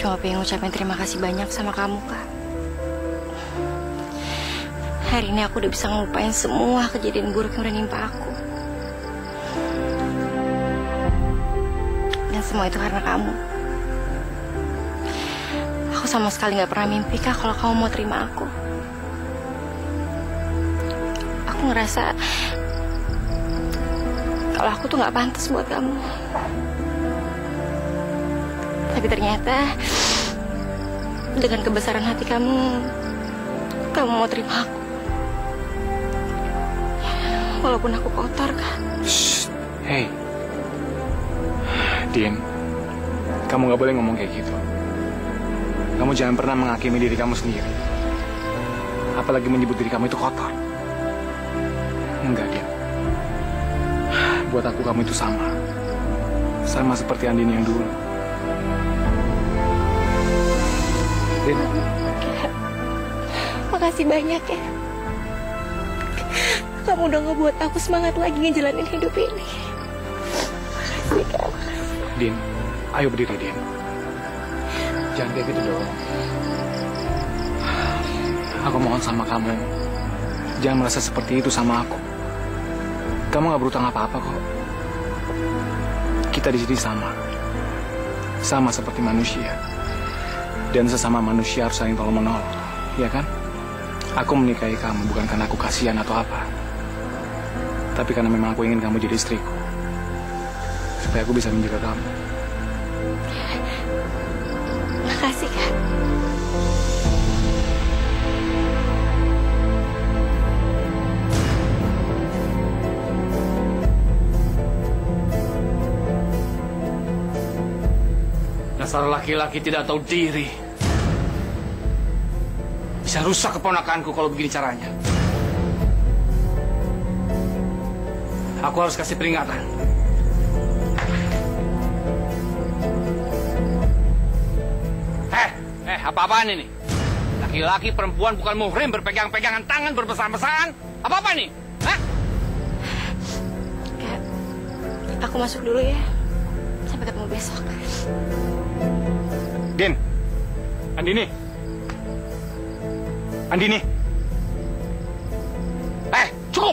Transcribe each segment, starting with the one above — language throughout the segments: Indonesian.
cuma pengen ngucapin terima kasih banyak sama kamu, Kak. Hari ini aku udah bisa ngelupain semua kejadian buruk yang udah nimpa aku. Dan semua itu karena kamu. Aku sama sekali gak pernah mimpi, Kak, kalau kamu mau terima aku. Aku ngerasa kalau aku tuh gak pantas buat kamu. Tapi ternyata dengan kebesaran hati kamu mau terima aku. Walaupun aku kotor, Kak. Shh. Hey, Din, kamu gak boleh ngomong kayak gitu. Kamu jangan pernah menghakimi diri kamu sendiri. Apalagi menyebut diri kamu itu kotor. Enggak, Din. Buat aku kamu itu sama. Sama seperti Andini yang dulu. Din. Makasih banyak ya. Kamu udah ngebuat aku semangat lagi ngejalanin hidup ini. Makasih, Kak. Din, ayo berdiri, Din. Jangan kayak gitu dong. Aku mohon sama kamu, jangan merasa seperti itu sama aku. Kamu gak berutang apa-apa kok. Kita di sini sama seperti manusia. Dan sesama manusia harus saling tolong menolong, ya kan? Aku menikahi kamu bukan karena aku kasihan atau apa, tapi karena memang aku ingin kamu jadi istriku, supaya aku bisa menjaga kamu. Makasih, Kak. Dasar laki-laki tidak tahu diri. Bisa rusak keponakanku kalau begini caranya. Aku harus kasih peringatan. Apa-apaan ini? Laki-laki perempuan bukan muhrim berpegang-pegangan tangan berbesar-besaran. Apa-apa nih? Hah? Kak, aku masuk dulu ya. Sampai ketemu besok. Din, Andini. Cukup!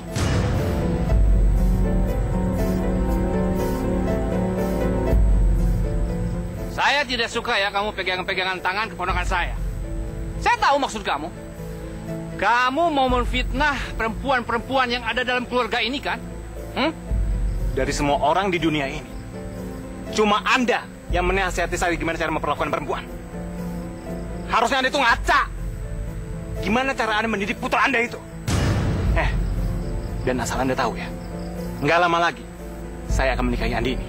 Saya tidak suka ya kamu pegangan-pegangan tangan keponakan saya. Saya tahu maksud kamu. Kamu mau menfitnah perempuan-perempuan yang ada dalam keluarga ini kan? Dari semua orang di dunia ini, cuma Anda yang menasihati saya gimana cara memperlakukan perempuan. Harusnya Anda itu ngaca. Gimana cara Anda mendidik putra Anda itu? Dan asal Anda tahu ya, nggak lama lagi saya akan menikahi Andini.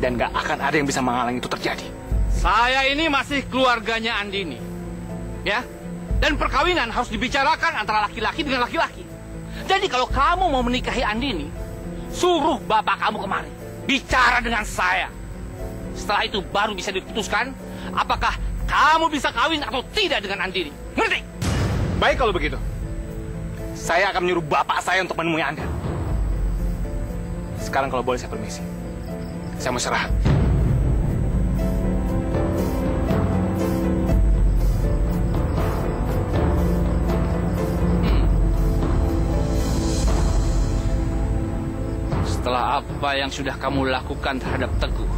Dan nggak akan ada yang bisa menghalangi itu terjadi. Saya ini masih keluarganya Andini. Ya? Dan perkawinan harus dibicarakan antara laki-laki dengan laki-laki. Jadi kalau kamu mau menikahi Andini, suruh bapak kamu kemari. Bicara dengan saya. Setelah itu baru bisa diputuskan apakah kamu bisa kawin atau tidak dengan Andini. Ngerti? Baik kalau begitu. Saya akan menyuruh bapak saya untuk menemui Anda. Sekarang kalau boleh saya permisi. Saya mau istirahat. Setelah apa yang sudah kamu lakukan terhadap Teguh,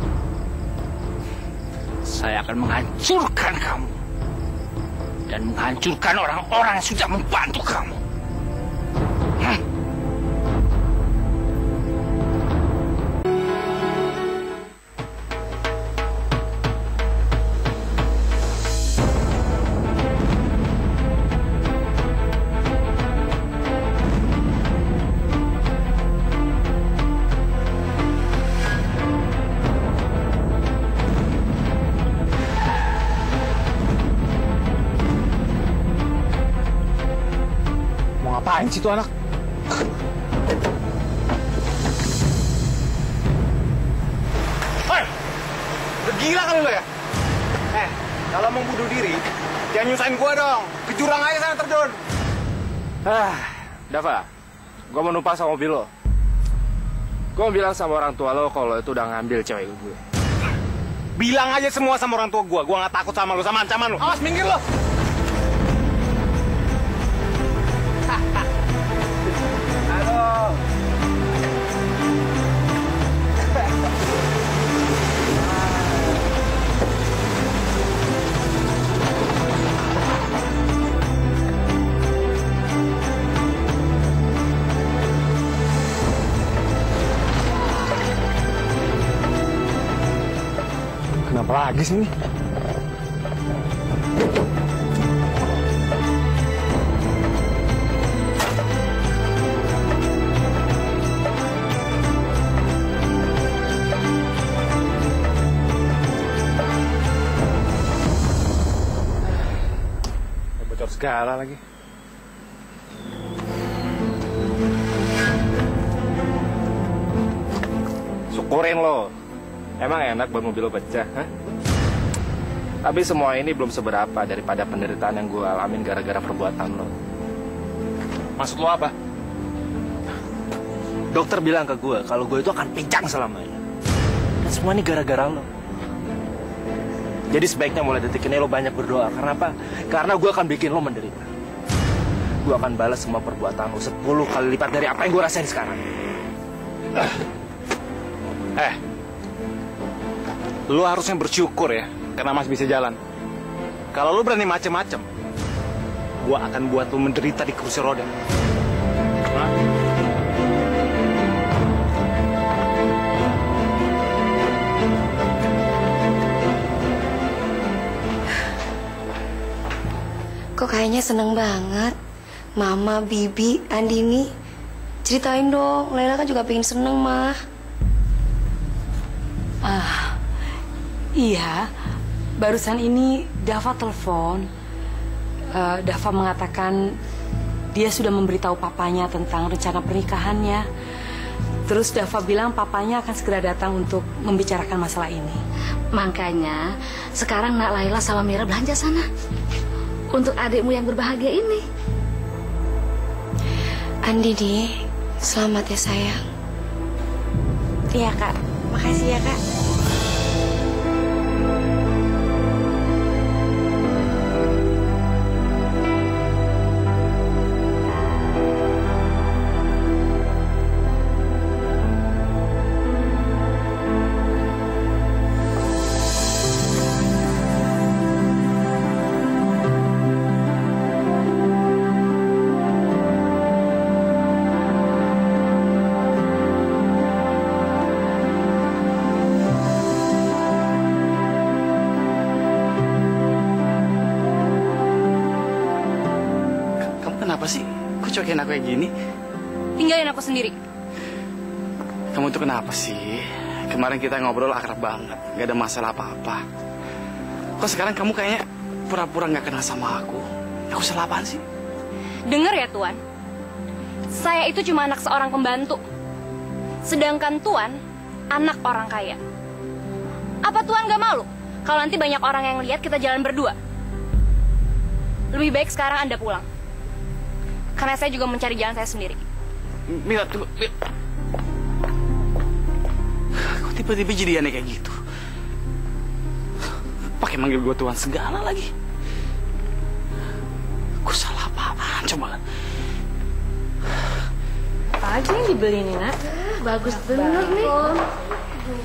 saya akan menghancurkan kamu. Dan menghancurkan orang-orang yang sudah membantu kamu. Ngapain sih itu anak? Hei! Udah gila kali lo ya? Kalau mau bunuh diri, jangan nyusahin gua dong. Ke jurang aja sana terjun. Dava, gua mau numpang sama mobil lo. Gua mau bilang sama orang tua lo kalau itu udah ngambil cewek gue. Bilang aja semua sama orang tua gue nggak takut sama lu, sama ancaman lu. Awas, minggir lu. Aduh. Kenapa lagi sih ini? Bocor segala lagi. Syukurin lo. Emang enak buat mobil lo pecah, hah? Tapi semua ini belum seberapa daripada penderitaan yang gue alamin gara-gara perbuatan lo. Maksud lo apa? Dokter bilang ke gue kalau gue itu akan pincang selamanya. Dan semua ini gara-gara lo. Jadi sebaiknya mulai detik ini lo banyak berdoa. Karena apa? Karena gue akan bikin lo menderita. Gue akan balas semua perbuatan lo 10 kali lipat dari apa yang gue rasain sekarang. Lu harusnya bersyukur ya, karena masih bisa jalan. Kalau lu berani macem-macem, gua akan buat lu menderita di kursi roda. Hah? Kok kayaknya seneng banget. Mama, Bibi, Andini. Ceritain dong, Laila kan juga pengen seneng, Mah. Iya, barusan ini Dava telepon. Dava mengatakan dia sudah memberitahu papanya tentang rencana pernikahannya. Terus Dava bilang papanya akan segera datang untuk membicarakan masalah ini. Makanya sekarang Nak Laila sama Mira belanja sana untuk adikmu yang berbahagia ini. Andini, selamat ya sayang. Iya Kak, makasih ya Kak. Kenapa sih? Kok cuekin aku kayak gini? Tinggalin aku sendiri. Kamu tuh kenapa sih? Kemarin kita ngobrol akrab banget, gak ada masalah apa-apa. Kok sekarang kamu kayaknya pura-pura gak kenal sama aku? Aku salah apaan sih? Dengar ya Tuan, saya itu cuma anak seorang pembantu. Sedangkan Tuan, anak orang kaya. Apa Tuan gak malu kalau nanti banyak orang yang lihat kita jalan berdua? Lebih baik sekarang Anda pulang. Karena saya juga mencari jalan saya sendiri. Mila, tunggu. Mila. Kok tiba-tiba jadi aneh kayak gitu? Pakai manggil gue Tuan segala lagi. Gue salah apaan coba? Apa aja yang dibeli nih, Nak? Bagus bener nih.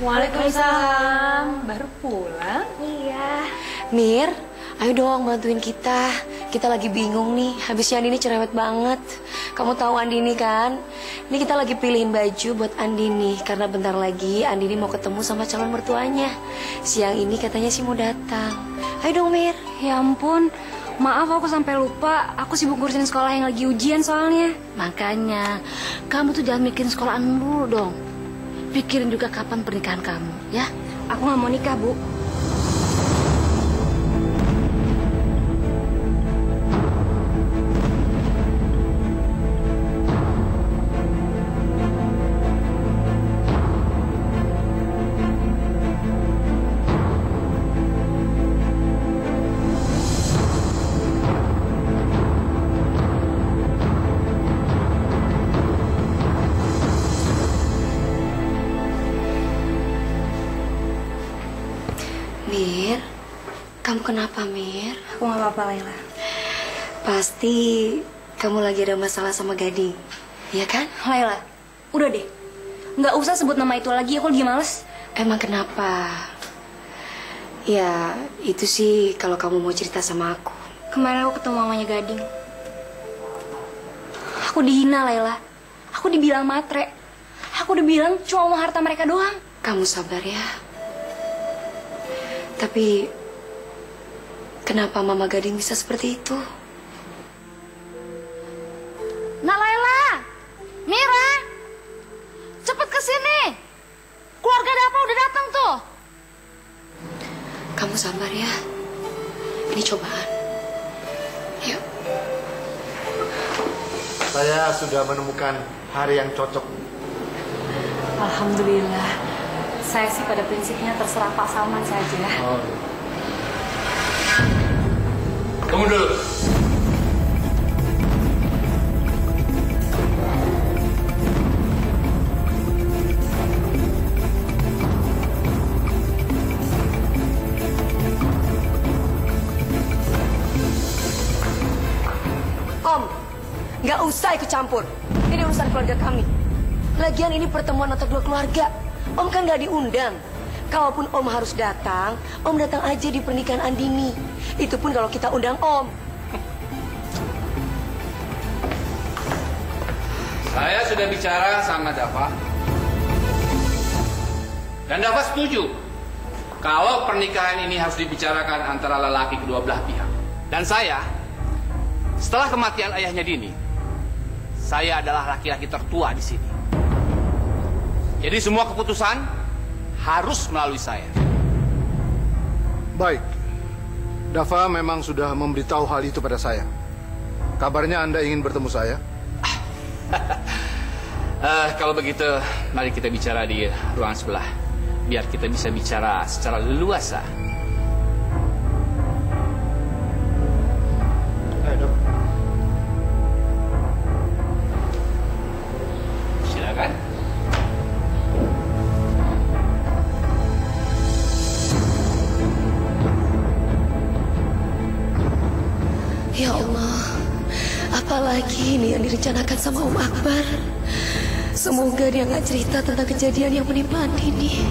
Waalaikumsalam. Baru pulang? Iya. Mir, ayo dong bantuin kita. Kita lagi bingung nih, habisnya Andini cerewet banget. Kamu tahu Andini kan? Ini kita lagi pilihin baju buat Andini. Karena bentar lagi Andini mau ketemu sama calon mertuanya. Siang ini katanya sih mau datang. Ayo dong Mir. Ya ampun, maaf aku sampai lupa. Aku sibuk ngurusin sekolah yang lagi ujian soalnya. Makanya kamu tuh jangan mikirin sekolahan dulu dong. Pikirin juga kapan pernikahan kamu, ya? Aku nggak mau nikah, Bu. Kamu kenapa, Mir? Aku nggak apa-apa, Laila. Pasti kamu lagi ada masalah sama Gading, iya kan? Laila, udah deh. Nggak usah sebut nama itu lagi, aku lagi males. Emang kenapa? Ya, itu sih kalau kamu mau cerita sama aku. Kemarin aku ketemu mamanya Gading. Aku dihina, Laila. Aku dibilang matre. Aku dibilang cuma mau harta mereka doang. Kamu sabar ya. Tapi kenapa Mama Gading bisa seperti itu? Nak Laila, Mira, cepet kesini. Keluarga Dava udah datang tuh. Kamu sabar ya. Ini cobaan. Yuk. Saya sudah menemukan hari yang cocok. Alhamdulillah. Saya sih pada prinsipnya terserah Pak Salman saja. Oh. Tunggu dulu. Om, nggak usah ikut campur. Ini urusan keluarga kami. Lagian ini pertemuan antar dua keluarga. Om kan nggak diundang. Kalaupun Om harus datang, Om datang aja di pernikahan Andini. Itu pun kalau kita undang Om. Saya sudah bicara sama Dava. Dan Dava setuju kalau pernikahan ini harus dibicarakan antara lelaki kedua belah pihak. Dan saya, setelah kematian ayahnya Dini, saya adalah laki-laki tertua di sini. Jadi semua keputusan harus melalui saya. Baik. Dava memang sudah memberitahu hal itu pada saya. Kabarnya Anda ingin bertemu saya? Kalau begitu, mari kita bicara di ruangan sebelah. Biar kita bisa bicara secara leluasa. Ayo, Dok. Silakan. Ya Allah, apalagi ini yang direncanakan sama Om Akbar. Semoga dia nggak cerita tentang kejadian yang menimpa Andini.